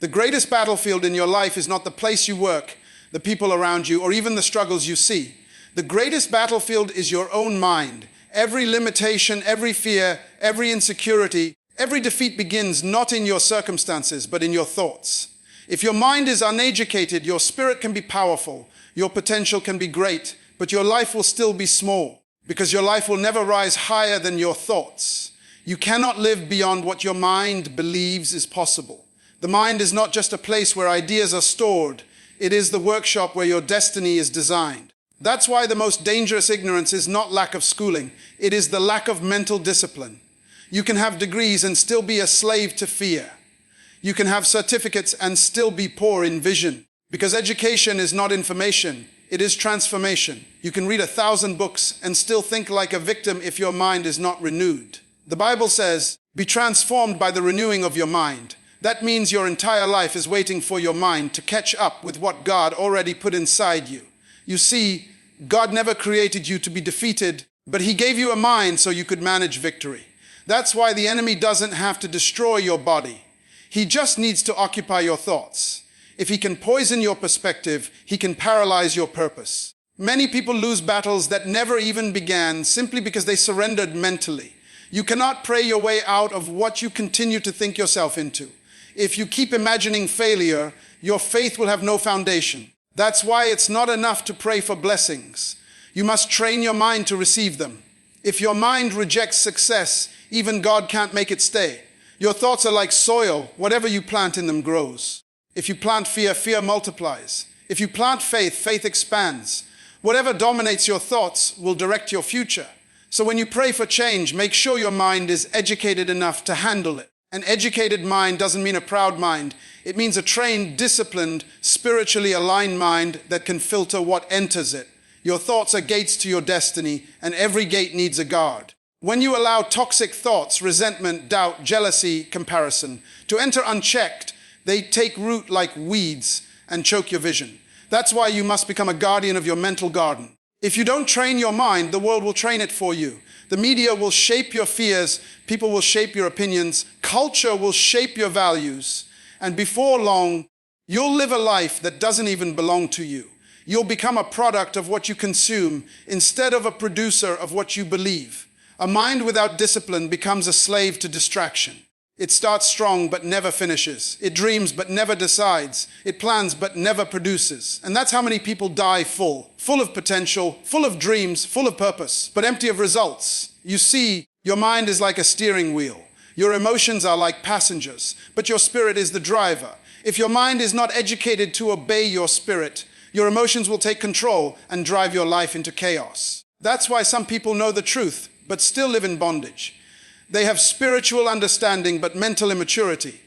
The greatest battlefield in your life is not the place you work, the people around you, or even the struggles you see. The greatest battlefield is your own mind. Every limitation, every fear, every insecurity, every defeat begins not in your circumstances, but in your thoughts. If your mind is uneducated, your spirit can be powerful, your potential can be great, but your life will still be small, because your life will never rise higher than your thoughts. You cannot live beyond what your mind believes is possible. The mind is not just a place where ideas are stored. It is the workshop where your destiny is designed. That's why the most dangerous ignorance is not lack of schooling. It is the lack of mental discipline. You can have degrees and still be a slave to fear. You can have certificates and still be poor in vision. Because education is not information, it is transformation. You can read 1,000 books and still think like a victim if your mind is not renewed. The Bible says, be transformed by the renewing of your mind. That means your entire life is waiting for your mind to catch up with what God already put inside you. You see, God never created you to be defeated, but He gave you a mind so you could manage victory. That's why the enemy doesn't have to destroy your body. He just needs to occupy your thoughts. If he can poison your perspective, he can paralyze your purpose. Many people lose battles that never even began simply because they surrendered mentally. You cannot pray your way out of what you continue to think yourself into. If you keep imagining failure, your faith will have no foundation. That's why it's not enough to pray for blessings. You must train your mind to receive them. If your mind rejects success, even God can't make it stay. Your thoughts are like soil. Whatever you plant in them grows. If you plant fear, fear multiplies. If you plant faith, faith expands. Whatever dominates your thoughts will direct your future. So when you pray for change, make sure your mind is educated enough to handle it. An educated mind doesn't mean a proud mind. It means a trained, disciplined, spiritually aligned mind that can filter what enters it. Your thoughts are gates to your destiny, and every gate needs a guard. When you allow toxic thoughts, resentment, doubt, jealousy, comparison to enter unchecked, they take root like weeds and choke your vision. That's why you must become a guardian of your mental garden. If you don't train your mind, the world will train it for you. The media will shape your fears, people will shape your opinions, culture will shape your values, and before long, you'll live a life that doesn't even belong to you. You'll become a product of what you consume instead of a producer of what you believe. A mind without discipline becomes a slave to distraction. It starts strong but never finishes. It dreams but never decides. It plans but never produces. And that's how many people die full of potential, full of dreams, full of purpose, but empty of results. You see, your mind is like a steering wheel. Your emotions are like passengers, but your spirit is the driver. If your mind is not educated to obey your spirit, your emotions will take control and drive your life into chaos. That's why some people know the truth, but still live in bondage. They have spiritual understanding, but mental immaturity.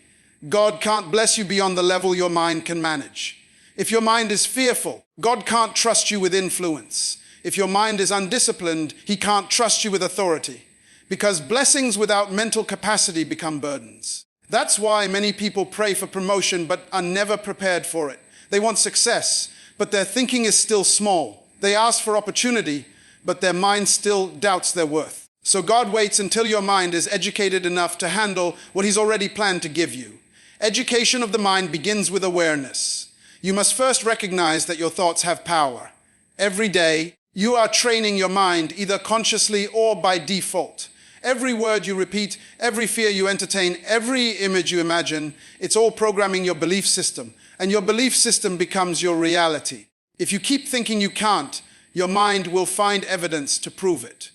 God can't bless you beyond the level your mind can manage. If your mind is fearful, God can't trust you with influence. If your mind is undisciplined, He can't trust you with authority. Because blessings without mental capacity become burdens. That's why many people pray for promotion, but are never prepared for it. They want success, but their thinking is still small. They ask for opportunity, but their mind still doubts their worth. So God waits until your mind is educated enough to handle what He's already planned to give you. Education of the mind begins with awareness. You must first recognize that your thoughts have power. Every day, you are training your mind either consciously or by default. Every word you repeat, every fear you entertain, every image you imagine, it's all programming your belief system. And your belief system becomes your reality. If you keep thinking you can't, your mind will find evidence to prove it.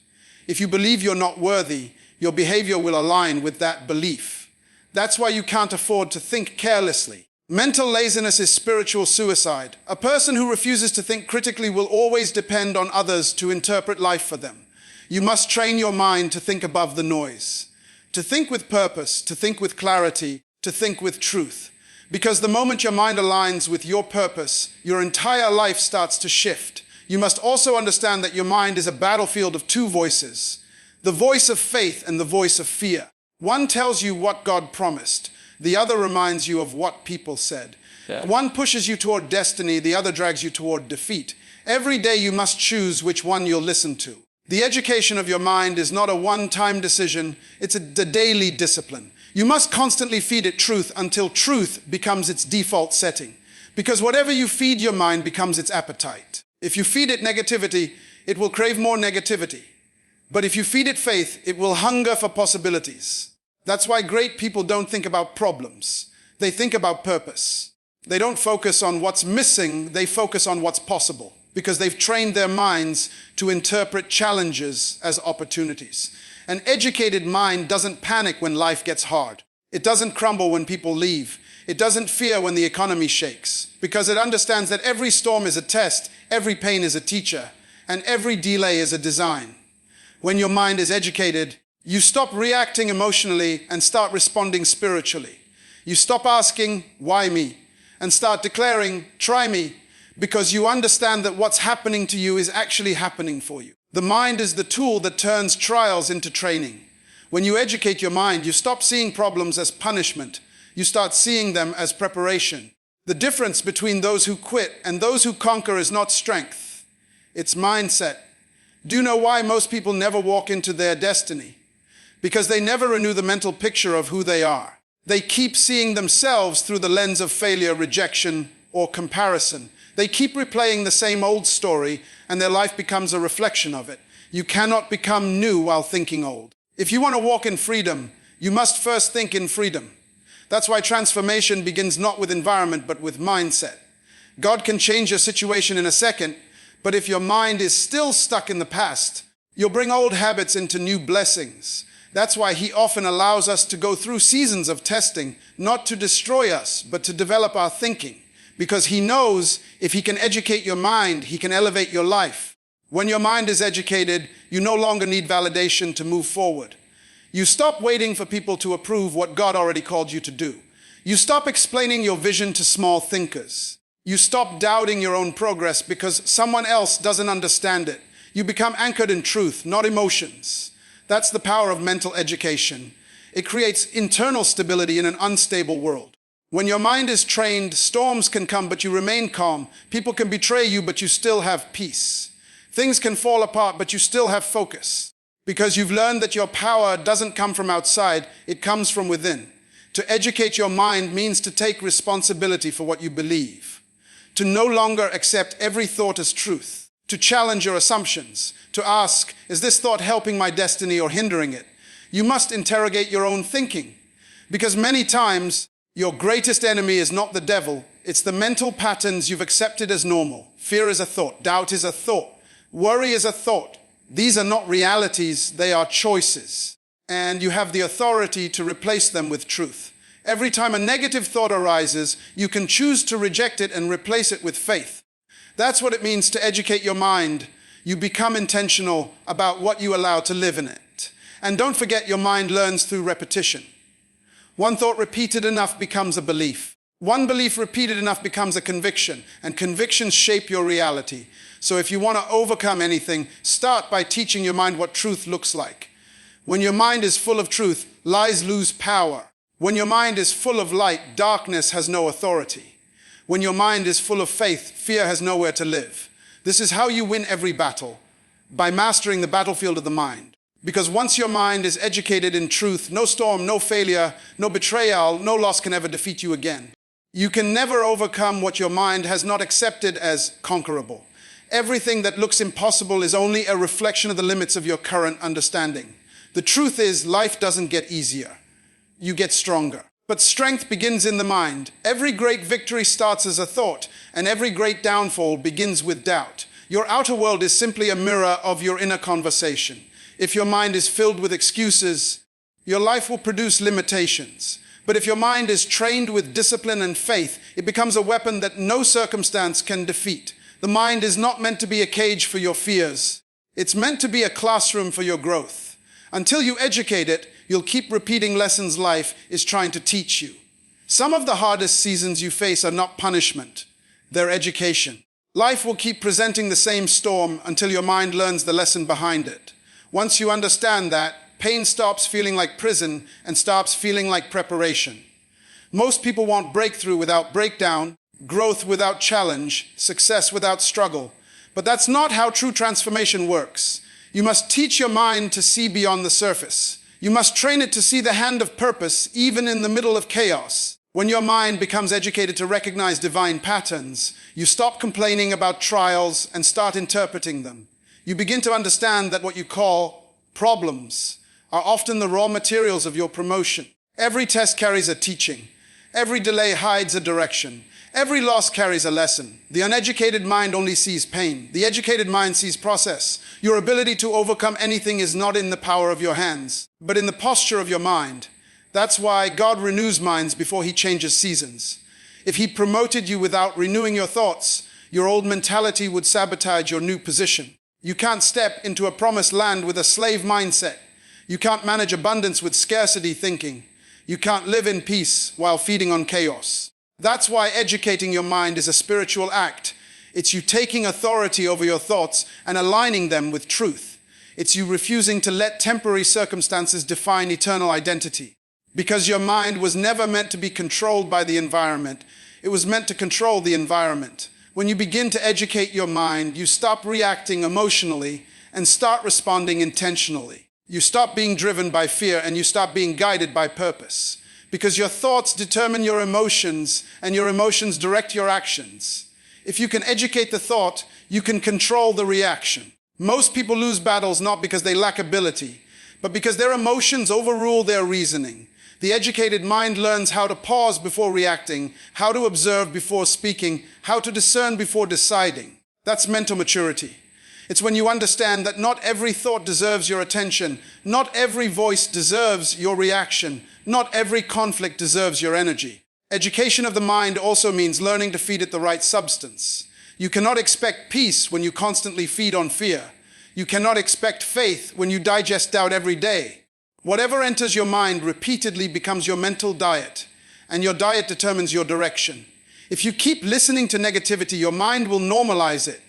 If you believe you're not worthy, your behavior will align with that belief. That's why you can't afford to think carelessly. Mental laziness is spiritual suicide. A person who refuses to think critically will always depend on others to interpret life for them. You must train your mind to think above the noise, to think with purpose, to think with clarity, to think with truth. Because the moment your mind aligns with your purpose, your entire life starts to shift. You must also understand that your mind is a battlefield of two voices, the voice of faith and the voice of fear. One tells you what God promised. The other reminds you of what people said. Yeah. One pushes you toward destiny, the other drags you toward defeat. Every day you must choose which one you'll listen to. The education of your mind is not a one-time decision, it's a daily discipline. You must constantly feed it truth until truth becomes its default setting. Because whatever you feed your mind becomes its appetite. If you feed it negativity, it will crave more negativity. But if you feed it faith, it will hunger for possibilities. That's why great people don't think about problems. They think about purpose. They don't focus on what's missing, they focus on what's possible. Because they've trained their minds to interpret challenges as opportunities. An educated mind doesn't panic when life gets hard. It doesn't crumble when people leave. It doesn't fear when the economy shakes. Because it understands that every storm is a test, every pain is a teacher, and every delay is a design. When your mind is educated, you stop reacting emotionally and start responding spiritually. You stop asking, why me? And start declaring, try me, because you understand that what's happening to you is actually happening for you. The mind is the tool that turns trials into training. When you educate your mind, you stop seeing problems as punishment. You start seeing them as preparation. The difference between those who quit and those who conquer is not strength. It's mindset. Do you know why most people never walk into their destiny? Because they never renew the mental picture of who they are. They keep seeing themselves through the lens of failure, rejection, or comparison. They keep replaying the same old story, and their life becomes a reflection of it. You cannot become new while thinking old. If you want to walk in freedom, you must first think in freedom. That's why transformation begins not with environment, but with mindset. God can change your situation in a second, but if your mind is still stuck in the past, you'll bring old habits into new blessings. That's why He often allows us to go through seasons of testing, not to destroy us, but to develop our thinking. Because He knows if He can educate your mind, He can elevate your life. When your mind is educated, you no longer need validation to move forward. You stop waiting for people to approve what God already called you to do. You stop explaining your vision to small thinkers. You stop doubting your own progress because someone else doesn't understand it. You become anchored in truth, not emotions. That's the power of mental education. It creates internal stability in an unstable world. When your mind is trained, storms can come, but you remain calm. People can betray you, but you still have peace. Things can fall apart, but you still have focus. Because you've learned that your power doesn't come from outside, it comes from within. To educate your mind means to take responsibility for what you believe. To no longer accept every thought as truth. To challenge your assumptions. To ask, is this thought helping my destiny or hindering it? You must interrogate your own thinking. Because many times, your greatest enemy is not the devil, it's the mental patterns you've accepted as normal. Fear is a thought, doubt is a thought, worry is a thought. These are not realities, they are choices. And you have the authority to replace them with truth. Every time a negative thought arises, you can choose to reject it and replace it with faith. That's what it means to educate your mind. You become intentional about what you allow to live in it. And don't forget, your mind learns through repetition. One thought repeated enough becomes a belief. One belief repeated enough becomes a conviction, and convictions shape your reality. So if you want to overcome anything, start by teaching your mind what truth looks like. When your mind is full of truth, lies lose power. When your mind is full of light, darkness has no authority. When your mind is full of faith, fear has nowhere to live. This is how you win every battle, by mastering the battlefield of the mind. Because once your mind is educated in truth, no storm, no failure, no betrayal, no loss can ever defeat you again. You can never overcome what your mind has not accepted as conquerable. Everything that looks impossible is only a reflection of the limits of your current understanding. The truth is, life doesn't get easier. You get stronger. But strength begins in the mind. Every great victory starts as a thought, and every great downfall begins with doubt. Your outer world is simply a mirror of your inner conversation. If your mind is filled with excuses, your life will produce limitations. But if your mind is trained with discipline and faith, it becomes a weapon that no circumstance can defeat. The mind is not meant to be a cage for your fears. It's meant to be a classroom for your growth. Until you educate it, you'll keep repeating lessons life is trying to teach you. Some of the hardest seasons you face are not punishment, they're education. Life will keep presenting the same storm until your mind learns the lesson behind it. Once you understand that, pain stops feeling like prison and starts feeling like preparation. Most people want breakthrough without breakdown, growth without challenge, success without struggle. But that's not how true transformation works. You must teach your mind to see beyond the surface. You must train it to see the hand of purpose even in the middle of chaos. When your mind becomes educated to recognize divine patterns, you stop complaining about trials and start interpreting them. You begin to understand that what you call problems are often the raw materials of your promotion. Every test carries a teaching. Every delay hides a direction. Every loss carries a lesson. The uneducated mind only sees pain. The educated mind sees process. Your ability to overcome anything is not in the power of your hands, but in the posture of your mind. That's why God renews minds before He changes seasons. If He promoted you without renewing your thoughts, your old mentality would sabotage your new position. You can't step into a promised land with a slave mindset. You can't manage abundance with scarcity thinking. You can't live in peace while feeding on chaos. That's why educating your mind is a spiritual act. It's you taking authority over your thoughts and aligning them with truth. It's you refusing to let temporary circumstances define eternal identity. Because your mind was never meant to be controlled by the environment. It was meant to control the environment. When you begin to educate your mind, you stop reacting emotionally and start responding intentionally. You stop being driven by fear and you stop being guided by purpose. Because your thoughts determine your emotions and your emotions direct your actions. If you can educate the thought, you can control the reaction. Most people lose battles not because they lack ability, but because their emotions overrule their reasoning. The educated mind learns how to pause before reacting, how to observe before speaking, how to discern before deciding. That's mental maturity. It's when you understand that not every thought deserves your attention, not every voice deserves your reaction, not every conflict deserves your energy. Education of the mind also means learning to feed it the right substance. You cannot expect peace when you constantly feed on fear. You cannot expect faith when you digest doubt every day. Whatever enters your mind repeatedly becomes your mental diet, and your diet determines your direction. If you keep listening to negativity, your mind will normalize it.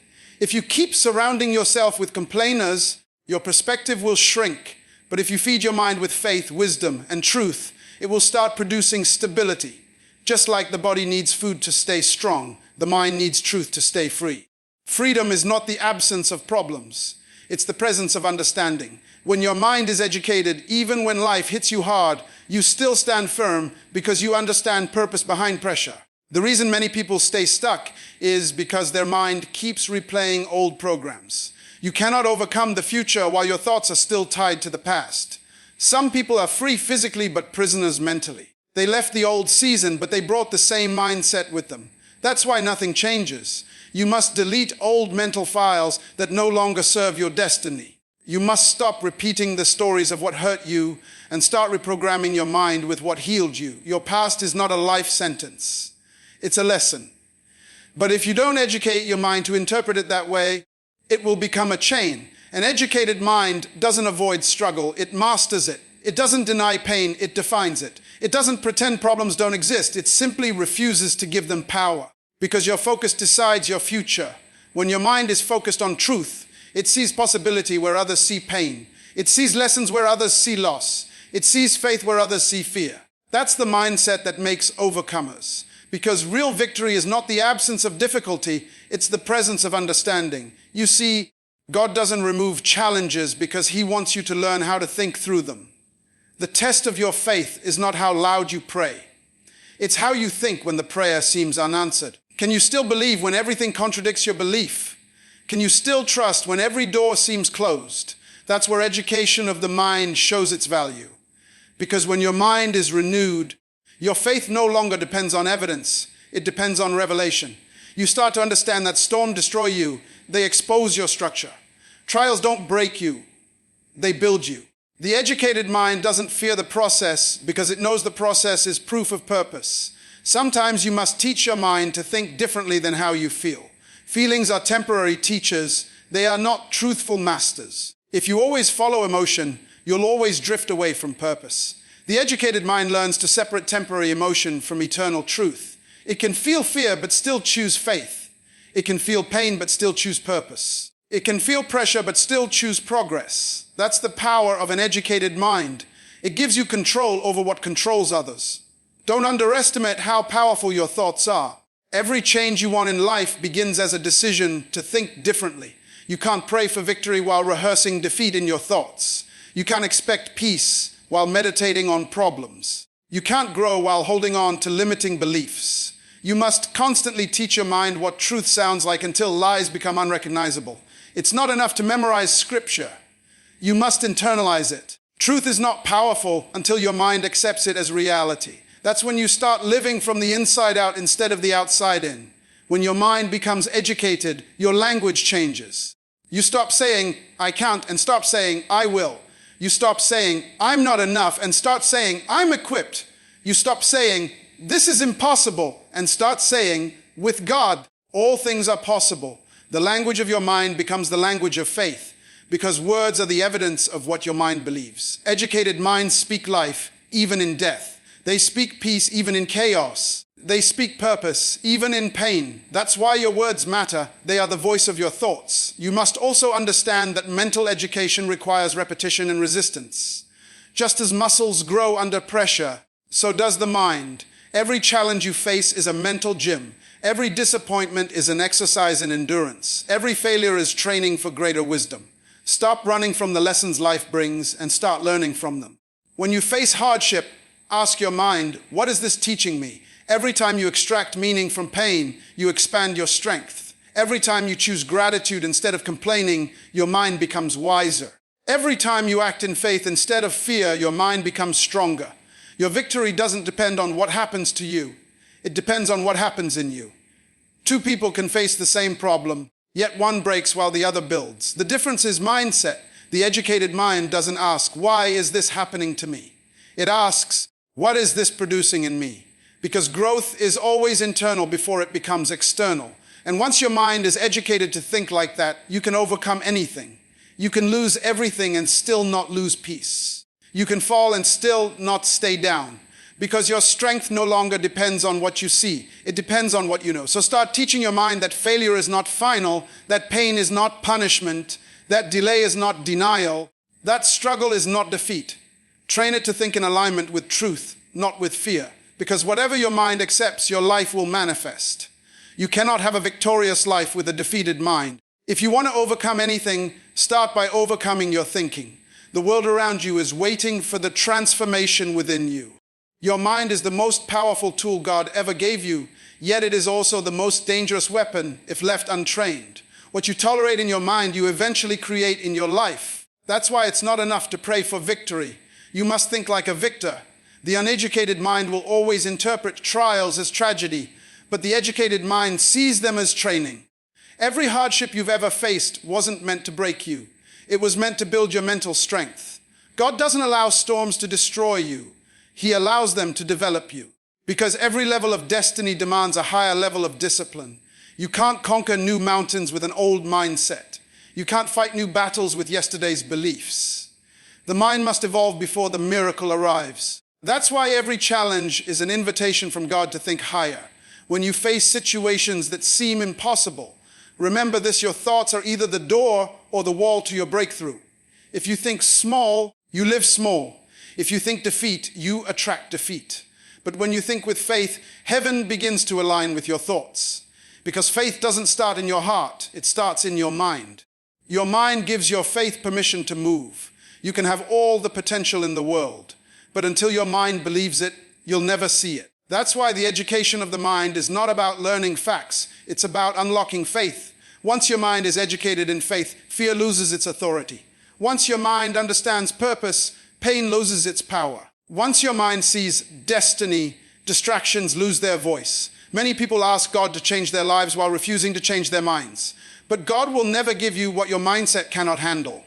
If you keep surrounding yourself with complainers, your perspective will shrink. But if you feed your mind with faith, wisdom, and truth, it will start producing stability. Just like the body needs food to stay strong, the mind needs truth to stay free. Freedom is not the absence of problems. It's the presence of understanding. When your mind is educated, even when life hits you hard, you still stand firm because you understand purpose behind pressure. The reason many people stay stuck is because their mind keeps replaying old programs. You cannot overcome the future while your thoughts are still tied to the past. Some people are free physically but prisoners mentally. They left the old season, but they brought the same mindset with them. That's why nothing changes. You must delete old mental files that no longer serve your destiny. You must stop repeating the stories of what hurt you and start reprogramming your mind with what healed you. Your past is not a life sentence. It's a lesson. But if you don't educate your mind to interpret it that way, it will become a chain. An educated mind doesn't avoid struggle, it masters it. It doesn't deny pain, it defines it. It doesn't pretend problems don't exist, it simply refuses to give them power. Because your focus decides your future. When your mind is focused on truth, it sees possibility where others see pain. It sees lessons where others see loss. It sees faith where others see fear. That's the mindset that makes overcomers. Because real victory is not the absence of difficulty, it's the presence of understanding. You see, God doesn't remove challenges because He wants you to learn how to think through them. The test of your faith is not how loud you pray. It's how you think when the prayer seems unanswered. Can you still believe when everything contradicts your belief? Can you still trust when every door seems closed? That's where education of the mind shows its value. Because when your mind is renewed, your faith no longer depends on evidence, it depends on revelation. You start to understand that storms destroy you, they expose your structure. Trials don't break you, they build you. The educated mind doesn't fear the process because it knows the process is proof of purpose. Sometimes you must teach your mind to think differently than how you feel. Feelings are temporary teachers, they are not truthful masters. If you always follow emotion, you'll always drift away from purpose. The educated mind learns to separate temporary emotion from eternal truth. It can feel fear but still choose faith. It can feel pain but still choose purpose. It can feel pressure but still choose progress. That's the power of an educated mind. It gives you control over what controls others. Don't underestimate how powerful your thoughts are. Every change you want in life begins as a decision to think differently. You can't pray for victory while rehearsing defeat in your thoughts. You can't expect peace while meditating on problems. You can't grow while holding on to limiting beliefs. You must constantly teach your mind what truth sounds like until lies become unrecognizable. It's not enough to memorize scripture. You must internalize it. Truth is not powerful until your mind accepts it as reality. That's when you start living from the inside out instead of the outside in. When your mind becomes educated, your language changes. You stop saying, I can't, and start saying, I will. You stop saying, I'm not enough, and start saying, I'm equipped. You stop saying, this is impossible, and start saying, with God, all things are possible. The language of your mind becomes the language of faith, because words are the evidence of what your mind believes. Educated minds speak life, even in death. They speak peace, even in chaos. They speak purpose, even in pain. That's why your words matter. They are the voice of your thoughts. You must also understand that mental education requires repetition and resistance. Just as muscles grow under pressure, so does the mind. Every challenge you face is a mental gym. Every disappointment is an exercise in endurance. Every failure is training for greater wisdom. Stop running from the lessons life brings and start learning from them. When you face hardship, ask your mind, what is this teaching me? Every time you extract meaning from pain, you expand your strength. Every time you choose gratitude instead of complaining, your mind becomes wiser. Every time you act in faith instead of fear, your mind becomes stronger. Your victory doesn't depend on what happens to you. It depends on what happens in you. Two people can face the same problem, yet one breaks while the other builds. The difference is mindset. The educated mind doesn't ask, why is this happening to me? It asks, what is this producing in me? Because growth is always internal before it becomes external. And once your mind is educated to think like that, you can overcome anything. You can lose everything and still not lose peace. You can fall and still not stay down. Because your strength no longer depends on what you see. It depends on what you know. So start teaching your mind that failure is not final, that pain is not punishment, that delay is not denial, that struggle is not defeat. Train it to think in alignment with truth, not with fear. Because whatever your mind accepts, your life will manifest. You cannot have a victorious life with a defeated mind. If you want to overcome anything, start by overcoming your thinking. The world around you is waiting for the transformation within you. Your mind is the most powerful tool God ever gave you, yet it is also the most dangerous weapon if left untrained. What you tolerate in your mind, you eventually create in your life. That's why it's not enough to pray for victory. You must think like a victor. The uneducated mind will always interpret trials as tragedy, but the educated mind sees them as training. Every hardship you've ever faced wasn't meant to break you. It was meant to build your mental strength. God doesn't allow storms to destroy you. He allows them to develop you. Because every level of destiny demands a higher level of discipline. You can't conquer new mountains with an old mindset. You can't fight new battles with yesterday's beliefs. The mind must evolve before the miracle arrives. That's why every challenge is an invitation from God to think higher. When you face situations that seem impossible, remember this: your thoughts are either the door or the wall to your breakthrough. If you think small, you live small. If you think defeat, you attract defeat. But when you think with faith, heaven begins to align with your thoughts. Because faith doesn't start in your heart, it starts in your mind. Your mind gives your faith permission to move. You can have all the potential in the world, but until your mind believes it, you'll never see it. That's why the education of the mind is not about learning facts. It's about unlocking faith. Once your mind is educated in faith, fear loses its authority. Once your mind understands purpose, pain loses its power. Once your mind sees destiny, distractions lose their voice. Many people ask God to change their lives while refusing to change their minds. But God will never give you what your mindset cannot handle.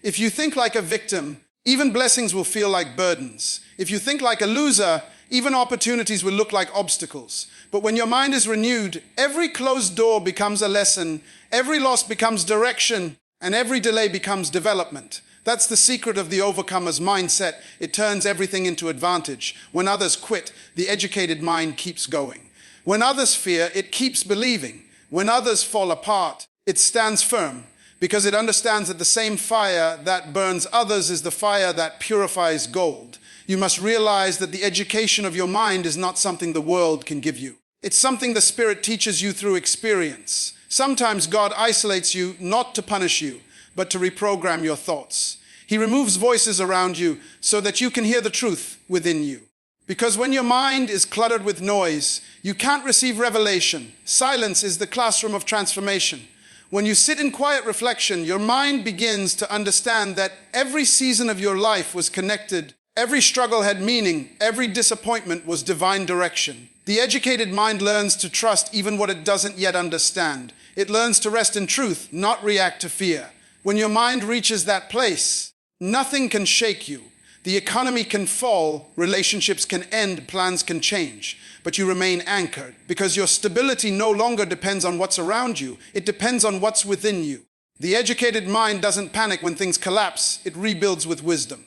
If you think like a victim, even blessings will feel like burdens. If you think like a loser, even opportunities will look like obstacles. But when your mind is renewed, every closed door becomes a lesson, every loss becomes direction, and every delay becomes development. That's the secret of the overcomer's mindset. It turns everything into advantage. When others quit, the educated mind keeps going. When others fear, it keeps believing. When others fall apart, it stands firm, because it understands that the same fire that burns others is the fire that purifies gold. You must realize that the education of your mind is not something the world can give you. It's something the Spirit teaches you through experience. Sometimes God isolates you not to punish you, but to reprogram your thoughts. He removes voices around you so that you can hear the truth within you. Because when your mind is cluttered with noise, you can't receive revelation. Silence is the classroom of transformation. When you sit in quiet reflection, your mind begins to understand that every season of your life was connected. Every struggle had meaning. Every disappointment was divine direction. The educated mind learns to trust even what it doesn't yet understand. It learns to rest in truth, not react to fear. When your mind reaches that place, nothing can shake you. The economy can fall, relationships can end, plans can change, but you remain anchored because your stability no longer depends on what's around you. It depends on what's within you. The educated mind doesn't panic when things collapse. It rebuilds with wisdom.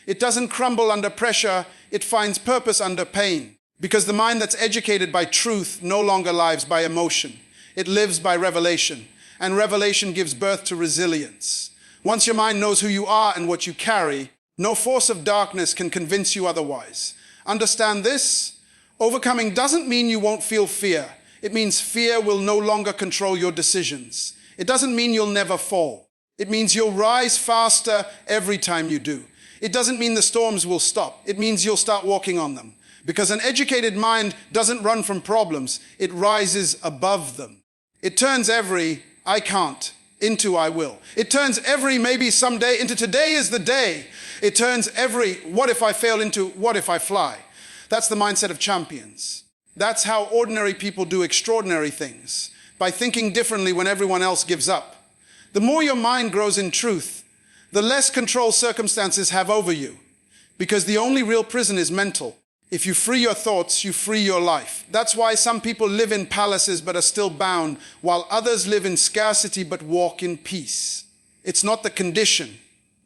It doesn't crumble under pressure. It finds purpose under pain. Because the mind that's educated by truth no longer lives by emotion. It lives by revelation. And revelation gives birth to resilience. Once your mind knows who you are and what you carry, no force of darkness can convince you otherwise. Understand this: overcoming doesn't mean you won't feel fear. It means fear will no longer control your decisions. It doesn't mean you'll never fall. It means you'll rise faster every time you do. It doesn't mean the storms will stop. It means you'll start walking on them. Because an educated mind doesn't run from problems. It rises above them. It turns every "I can't" into "I will." It turns every "maybe someday" into "today is the day." It turns every "what if I fail" into "what if I fly." That's the mindset of champions. That's how ordinary people do extraordinary things, by thinking differently when everyone else gives up. The more your mind grows in truth, the less control circumstances have over you, because the only real prison is mental. If you free your thoughts, you free your life. That's why some people live in palaces but are still bound, while others live in scarcity but walk in peace. It's not the condition,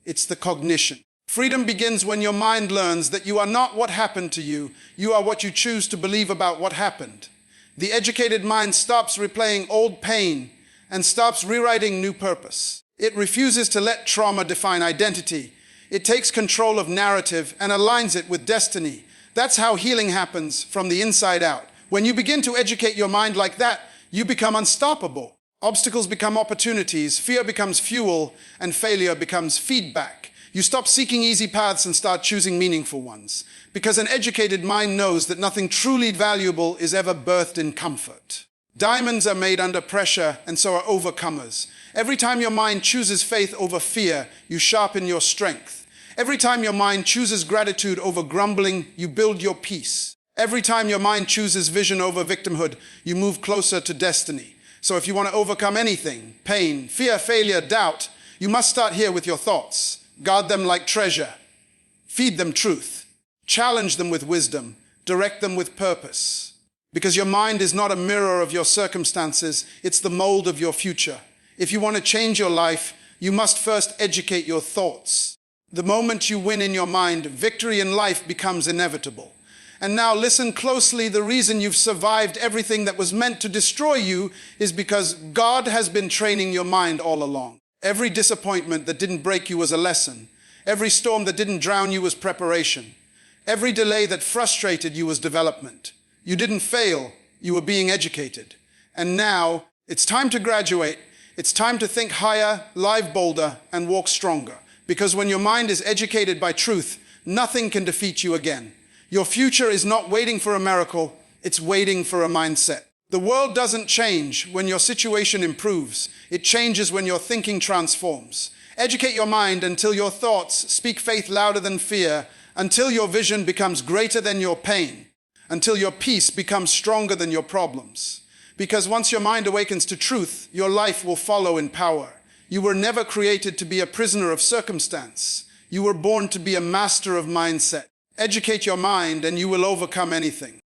it's the cognition. Freedom begins when your mind learns that you are not what happened to you, you are what you choose to believe about what happened. The educated mind stops replaying old pain and stops rewriting new purpose. It refuses to let trauma define identity. It takes control of narrative and aligns it with destiny. That's how healing happens from the inside out. When you begin to educate your mind like that, you become unstoppable. Obstacles become opportunities, fear becomes fuel, and failure becomes feedback. You stop seeking easy paths and start choosing meaningful ones. Because an educated mind knows that nothing truly valuable is ever birthed in comfort. Diamonds are made under pressure, and so are overcomers. Every time your mind chooses faith over fear, you sharpen your strength. Every time your mind chooses gratitude over grumbling, you build your peace. Every time your mind chooses vision over victimhood, you move closer to destiny. So if you want to overcome anything, pain, fear, failure, doubt, you must start here with your thoughts. Guard them like treasure. Feed them truth. Challenge them with wisdom. Direct them with purpose. Because your mind is not a mirror of your circumstances, it's the mold of your future. If you want to change your life, you must first educate your thoughts. The moment you win in your mind, victory in life becomes inevitable. And now listen closely. The reason you've survived everything that was meant to destroy you is because God has been training your mind all along. Every disappointment that didn't break you was a lesson. Every storm that didn't drown you was preparation. Every delay that frustrated you was development. You didn't fail, you were being educated. And now, it's time to graduate. It's time to think higher, live bolder, and walk stronger. Because when your mind is educated by truth, nothing can defeat you again. Your future is not waiting for a miracle, it's waiting for a mindset. The world doesn't change when your situation improves. It changes when your thinking transforms. Educate your mind until your thoughts speak faith louder than fear, until your vision becomes greater than your pain, until your peace becomes stronger than your problems. Because once your mind awakens to truth, your life will follow in power. You were never created to be a prisoner of circumstance. You were born to be a master of mindset. Educate your mind and you will overcome anything.